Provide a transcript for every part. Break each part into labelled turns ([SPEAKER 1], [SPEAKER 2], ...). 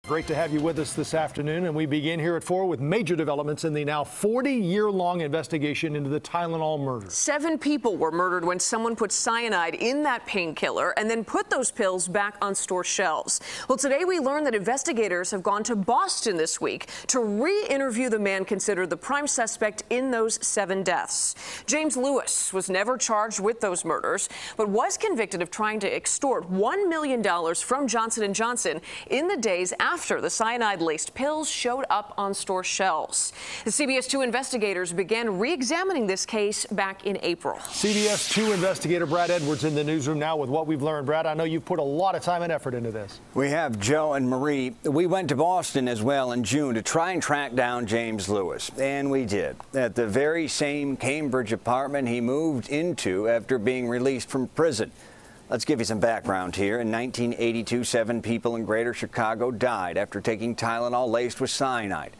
[SPEAKER 1] Great to have you with us this afternoon, and we begin here at 4 with major developments in the now 40-year-long investigation into the Tylenol murder.
[SPEAKER 2] 7 people were murdered when someone put cyanide in that painkiller and then put those pills back on store shelves. Well, today we learned that investigators have gone to Boston this week to re-interview the man considered the prime suspect in those 7 deaths. James Lewis was never charged with those murders, but was convicted of trying to extort $1 million from Johnson & Johnson in the days after the cyanide-laced pills showed up on store shelves. The CBS 2 investigators began re-examining this case back in April.
[SPEAKER 1] CBS 2 investigator Brad Edwards in the newsroom now with what we've learned. Brad, I know you've put a lot of time and effort into this.
[SPEAKER 3] We have, Joe and Marie. We went to Boston as well in June to try and track down James Lewis, and we did. At the very same Cambridge apartment he moved into after being released from prison. Let's give you some background here. In 1982, 7 people in Greater Chicago died after taking Tylenol laced with cyanide.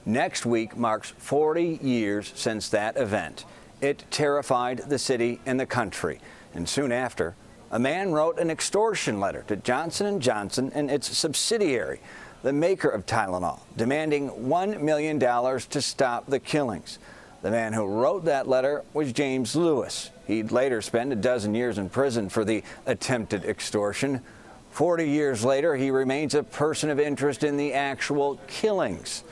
[SPEAKER 3] Next week marks 40 years since that event. It terrified the city and the country. And soon after, a man wrote an extortion letter to Johnson & Johnson and its subsidiary, the maker of Tylenol, demanding $1 million to stop the killings. The man who wrote that letter was James Lewis. He'd later spend a dozen years in prison for the attempted extortion. 40 years later, he remains a person of interest in the actual killings.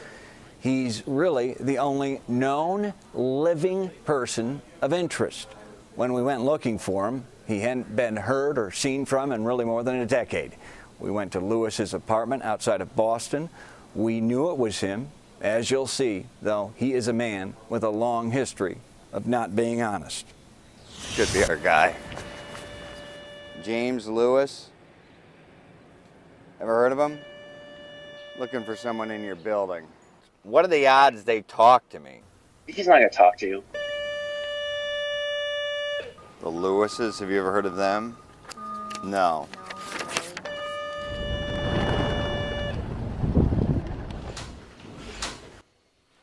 [SPEAKER 3] He's really the only known living person of interest. When we went looking for him, he hadn't been heard or seen from in really more than a decade. We went to Lewis's apartment outside of Boston. We knew it was him. As you'll see, though, he is a man with a long history of not being honest.
[SPEAKER 4] Should be our guy. James Lewis. Ever heard of him? Looking for someone in your building. What are the odds they talk to me?
[SPEAKER 5] He's not going to talk to you.
[SPEAKER 4] The Lewises, have you ever heard of them? No.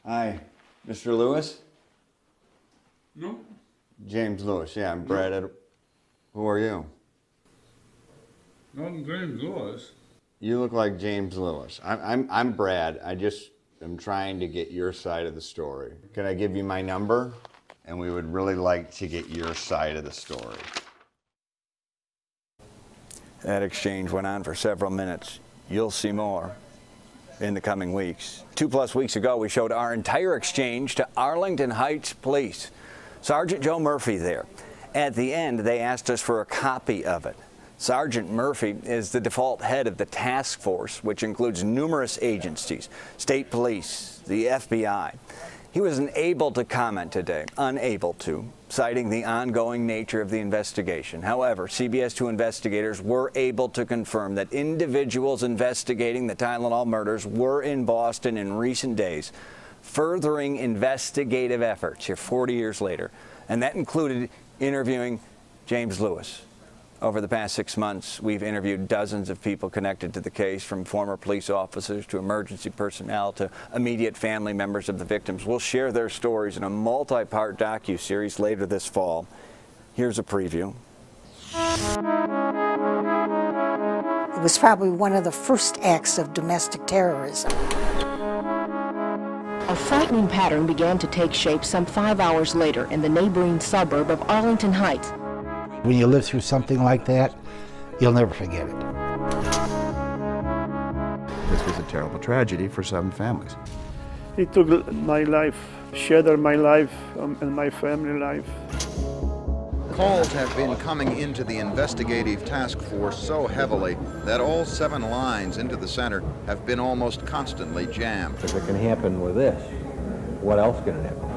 [SPEAKER 4] Hi, Mr. Lewis?
[SPEAKER 6] No.
[SPEAKER 4] James Lewis, yeah, I'm Brad Edwards. Who are you?
[SPEAKER 6] I'm James Lewis.
[SPEAKER 4] You look like James Lewis. I'm Brad. I just am trying to get your side of the story. Can I give you my number? And we would really like to get your side of the story.
[SPEAKER 3] That exchange went on for several minutes. You'll see more in the coming weeks. 2+ weeks ago, we showed our entire exchange to Arlington Heights Police. Sergeant Joe Murphy there. At the end, they asked us for a copy of it. Sergeant Murphy is the default head of the task force, which includes numerous agencies, state police, the FBI. He was unable to comment today, unable to, citing the ongoing nature of the investigation. However, CBS 2 investigators were able to confirm that individuals investigating the Tylenol murders were in Boston in recent days, furthering investigative efforts here 40 years later. And that included interviewing James Lewis. Over the past 6 months, we've interviewed dozens of people connected to the case, from former police officers to emergency personnel to immediate family members of the victims. We'll share their stories in a multi-part docu-series later this fall. Here's a preview.
[SPEAKER 7] It was probably one of the first acts of domestic terrorism.
[SPEAKER 8] A frightening pattern began to take shape some 5 hours later in the neighboring suburb of Arlington Heights.
[SPEAKER 9] When you live through something like that, you'll never forget it.
[SPEAKER 10] This was a terrible tragedy for 7 families.
[SPEAKER 11] He took my life, shattered my life and my family life.
[SPEAKER 10] Calls have been coming into the investigative task force so heavily that all 7 lines into the center have been almost constantly jammed.
[SPEAKER 12] If it can happen with this, what else can it happen?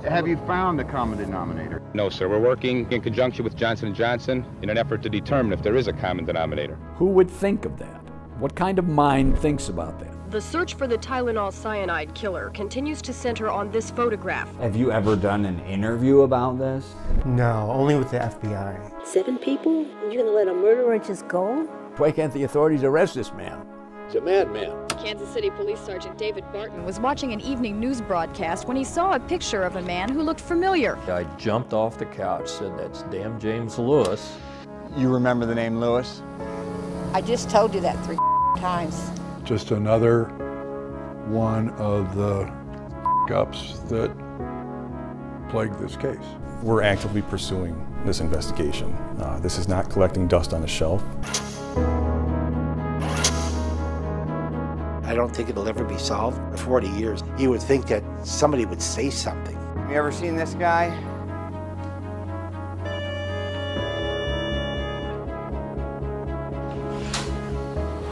[SPEAKER 10] Have you found a common denominator?
[SPEAKER 13] No, sir. We're working in conjunction with Johnson & Johnson in an effort to determine if there is a common denominator.
[SPEAKER 14] Who would think of that? What kind of mind thinks about that?
[SPEAKER 8] The search for the Tylenol cyanide killer continues to center on this photograph.
[SPEAKER 15] Have you ever done an interview about this?
[SPEAKER 16] No, only with the FBI.
[SPEAKER 17] 7 people? You're gonna let a murderer just go?
[SPEAKER 14] Why can't the authorities arrest this man? He's a madman.
[SPEAKER 18] Kansas City Police Sergeant David Barton was watching an evening news broadcast when he saw a picture of a man who looked familiar.
[SPEAKER 19] I jumped off the couch, said, "That's damn James Lewis."
[SPEAKER 4] You remember the name Lewis?
[SPEAKER 7] I just told you that 3 times.
[SPEAKER 5] just another one of the ups that plague this case.
[SPEAKER 20] We're actively pursuing this investigation. This is not collecting dust on a shelf.
[SPEAKER 9] I don't think it'll ever be solved. For 40 years, you would think that somebody would say something.
[SPEAKER 3] You ever seen this guy?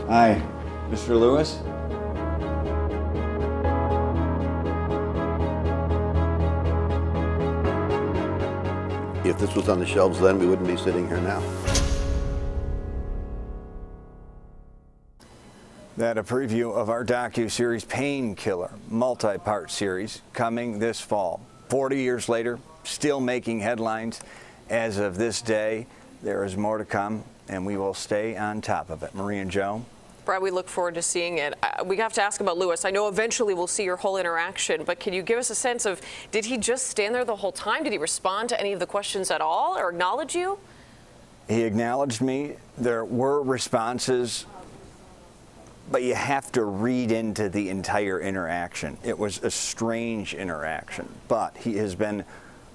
[SPEAKER 3] Hi, Mr. Lewis?
[SPEAKER 21] If this was on the shelves then, we wouldn't be sitting here now.
[SPEAKER 3] That a preview of our docu-series Painkiller, multi-part series coming this fall. 40 years later, still making headlines. As of this day, there is more to come, and we will stay on top of it. Marie and Joe?
[SPEAKER 2] Brad, we look forward to seeing it. We have to ask about Lewis. I know eventually we'll see your whole interaction, but can you give us a sense of, did he just stand there the whole time? Did he respond to any of the questions at all or acknowledge you?
[SPEAKER 3] He acknowledged me. There were responses, but you have to read into the entire interaction. It was a strange interaction, but he has been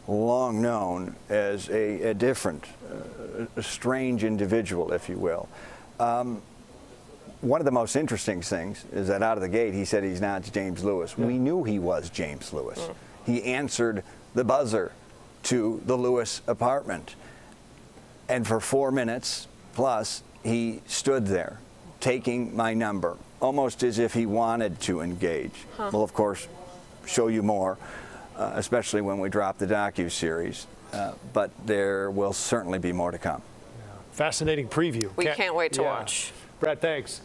[SPEAKER 3] long known as a different, a strange individual, if you will. One of the most interesting things is that out of the gate, he said he's not James Lewis. We knew he was James Lewis. He answered the buzzer to the Lewis apartment. And for 4 minutes plus, he stood there, taking my number, almost as if he wanted to engage. We'll, of course, show you more, especially when we drop the docu-series. But there will certainly be more to come.
[SPEAKER 1] Fascinating preview.
[SPEAKER 2] We can't wait to watch.
[SPEAKER 1] Brad, thanks.